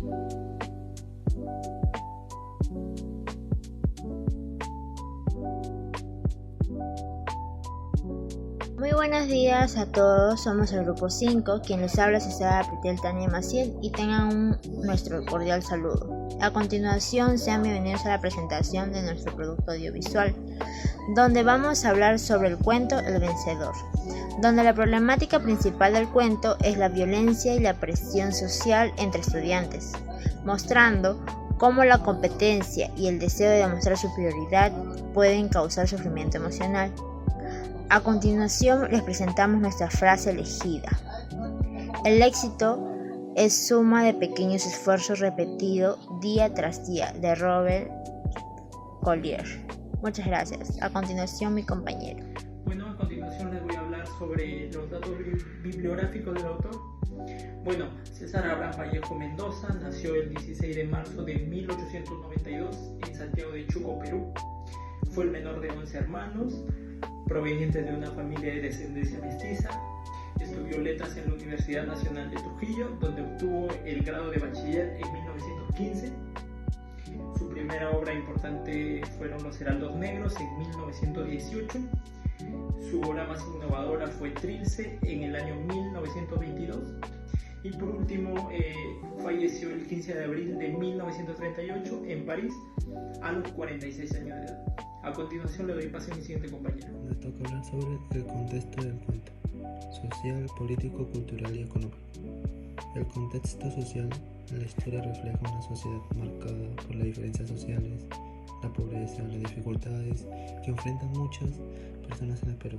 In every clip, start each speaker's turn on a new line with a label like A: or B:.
A: Muy buenos días a todos, somos el grupo 5, quien les habla es César Pritel, Tania y Maciel, y tengan nuestro cordial saludo. A continuación, sean bienvenidos a la presentación de nuestro producto audiovisual, donde vamos a hablar sobre el cuento El Vencedor, donde la problemática principal del cuento es la violencia y la presión social entre estudiantes, mostrando cómo la competencia y el deseo de demostrar superioridad pueden causar sufrimiento emocional. A continuación les presentamos nuestra frase elegida. El éxito es suma de pequeños esfuerzos repetidos día tras día, de Robert Collier. Muchas gracias. A continuación mi compañero.
B: Bueno, a continuación les voy a hablar sobre los datos bibliográficos del autor. Bueno, César Abraham Vallejo Mendoza nació el 16 de marzo de 1892 en Santiago de Chuco, Perú. Fue el menor de 11 hermanos, provenientes de una familia de descendencia mestiza. Estudió letras en la Universidad Nacional de Trujillo, donde obtuvo el grado de bachiller en 1915. Su primera obra importante fueron Los Heraldos Negros en 1918. Su obra más innovadora fue Trilce en el año 1922. Y por último, falleció el 15 de abril de 1938 en París a los 46 años de edad. A continuación le doy paso a mi siguiente compañero.
C: Me toca hablar sobre el contexto del cuento: social, político, cultural y económico. El contexto social en la historia refleja una sociedad marcada por las diferencias sociales, la pobreza, las dificultades que enfrentan muchas personas en el Perú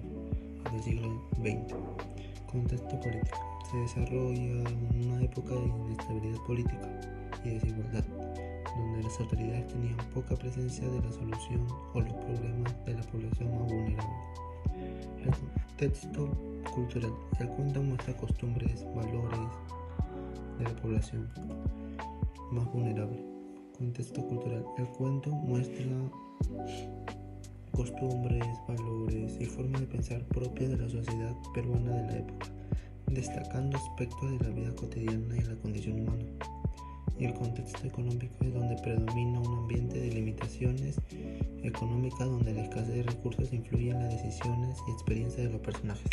C: en el siglo XX. Contexto político: se desarrolla en una época de inestabilidad política y desigualdad, donde las autoridades tenían poca presencia de la solución o los problemas de la población más vulnerable. El contexto cultural: el cuento muestra costumbres, valores de la población más vulnerable. Contexto cultural: el cuento muestra costumbres, valores y formas de pensar propias de la sociedad peruana de la época, destacando aspectos de la vida cotidiana y la condición humana. Y el contexto económico es donde predomina un ambiente de limitaciones económicas, donde la escasez de recursos influye en las decisiones y experiencias de los personajes.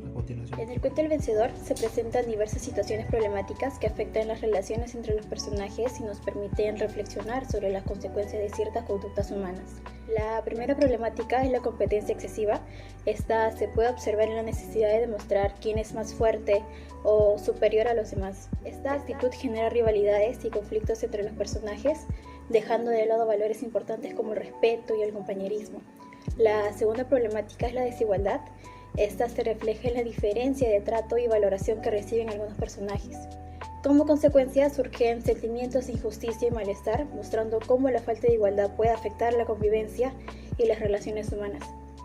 C: A continuación.
D: En el cuento El Vencedor se presentan diversas situaciones problemáticas que afectan las relaciones entre los personajes y nos permiten reflexionar sobre las consecuencias de ciertas conductas humanas. La primera problemática es la competencia excesiva. Esta se puede observar en la necesidad de demostrar quién es más fuerte o superior a los demás. Esta actitud genera rivalidades y conflictos entre los personajes, dejando de lado valores importantes como el respeto y el compañerismo. La segunda problemática es la desigualdad. Esta se refleja en la diferencia de trato y valoración que reciben algunos personajes. Como consecuencia surgen sentimientos de injusticia y malestar, mostrando cómo la falta de igualdad puede afectar la convivencia y las relaciones humanas.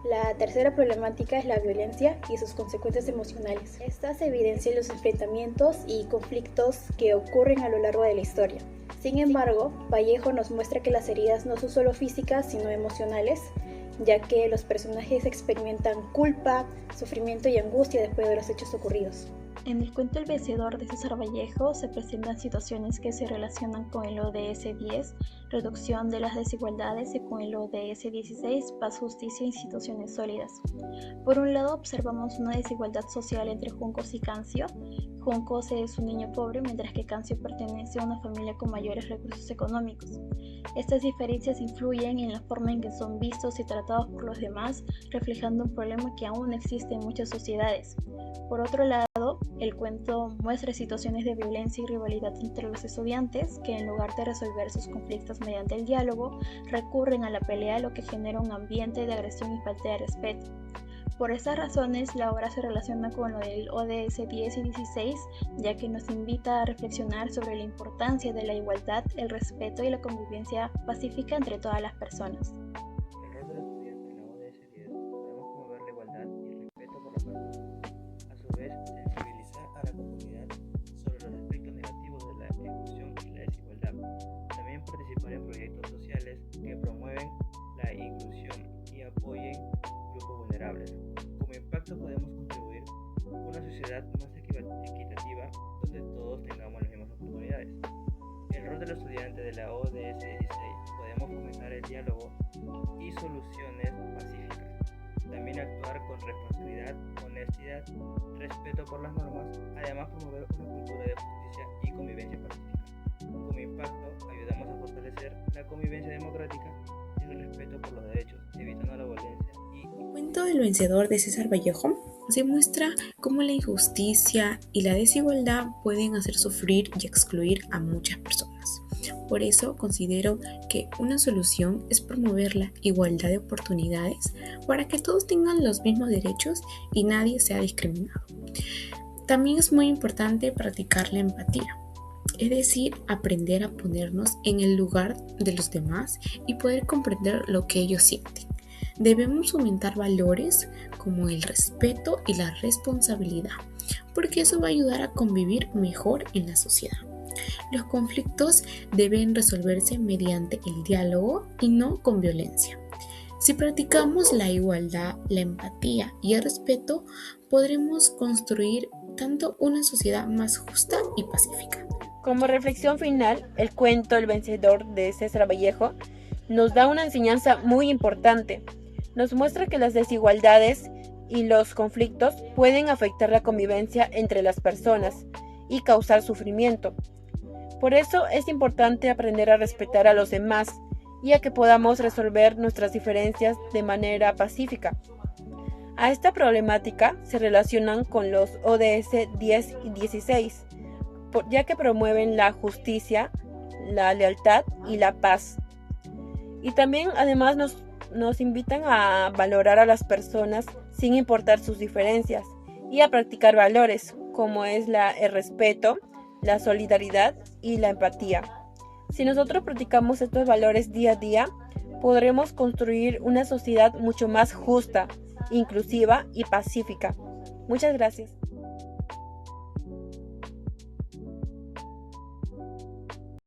D: La tercera problemática es la violencia y sus consecuencias emocionales. Esta se evidencia en los enfrentamientos y conflictos que ocurren a lo largo de la historia. Sin embargo, Vallejo nos muestra que las heridas no son solo físicas, sino emocionales, ya que los personajes experimentan culpa, sufrimiento y angustia después de los hechos ocurridos.
E: En el cuento El Vencedor de César Vallejo se presentan situaciones que se relacionan con el ODS 10, reducción de las desigualdades, y con el ODS 16, paz, justicia e instituciones sólidas. Por un lado observamos una desigualdad social entre Juncos y Cancio. Juncos es un niño pobre, mientras que Cancio pertenece a una familia con mayores recursos económicos. Estas diferencias influyen en la forma en que son vistos y tratados por los demás, reflejando un problema que aún existe en muchas sociedades. Por otro lado, el cuento muestra situaciones de violencia y rivalidad entre los estudiantes que, en lugar de resolver sus conflictos mediante el diálogo, recurren a la pelea, lo que genera un ambiente de agresión y falta de respeto. Por estas razones, la obra se relaciona con lo del ODS 10 y 16, ya que nos invita a reflexionar sobre la importancia de la igualdad, el respeto y la convivencia pacífica entre todas las personas.
F: El rol del estudiante en la ODS 10: podemos promover la igualdad y el respeto por la persona. A su vez, sensibilizar a la comunidad sobre los aspectos negativos de la exclusión y la desigualdad. También participar en proyectos sociales que promueven la inclusión y apoyen grupos vulnerables. Como impacto podemos contribuir a una sociedad más equitativa, donde todos tengamos las mismas oportunidades. El de los estudiantes de la ODS 16 podemos fomentar el diálogo y soluciones pacíficas. También actuar con responsabilidad, honestidad, respeto por las normas, además promover una cultura de justicia y convivencia pacífica. Como impacto, ayudamos a fortalecer la convivencia democrática y el respeto por los derechos, evitando la violencia y...
G: El cuento del vencedor de César Vallejo demuestra cómo la injusticia y la desigualdad pueden hacer sufrir y excluir a muchas personas. Por eso considero que una solución es promover la igualdad de oportunidades para que todos tengan los mismos derechos y nadie sea discriminado. También es muy importante practicar la empatía, es decir, aprender a ponernos en el lugar de los demás y poder comprender lo que ellos sienten. Debemos fomentar valores como el respeto y la responsabilidad, porque eso va a ayudar a convivir mejor en la sociedad. Los conflictos deben resolverse mediante el diálogo y no con violencia. Si practicamos la igualdad, la empatía y el respeto, podremos construir tanto una sociedad más justa y pacífica.
H: Como reflexión final, el cuento El vencedor de César Vallejo nos da una enseñanza muy importante. Nos muestra que las desigualdades y los conflictos pueden afectar la convivencia entre las personas y causar sufrimiento. Por eso es importante aprender a respetar a los demás y a que podamos resolver nuestras diferencias de manera pacífica. A esta problemática se relacionan con los ODS 10 y 16, ya que promueven la justicia, la lealtad y la paz. Y también además nos invitan a valorar a las personas sin importar sus diferencias y a practicar valores como es el respeto, la solidaridad y la empatía. Si nosotros practicamos estos valores día a día, podremos construir una sociedad mucho más justa, inclusiva y pacífica. Muchas gracias.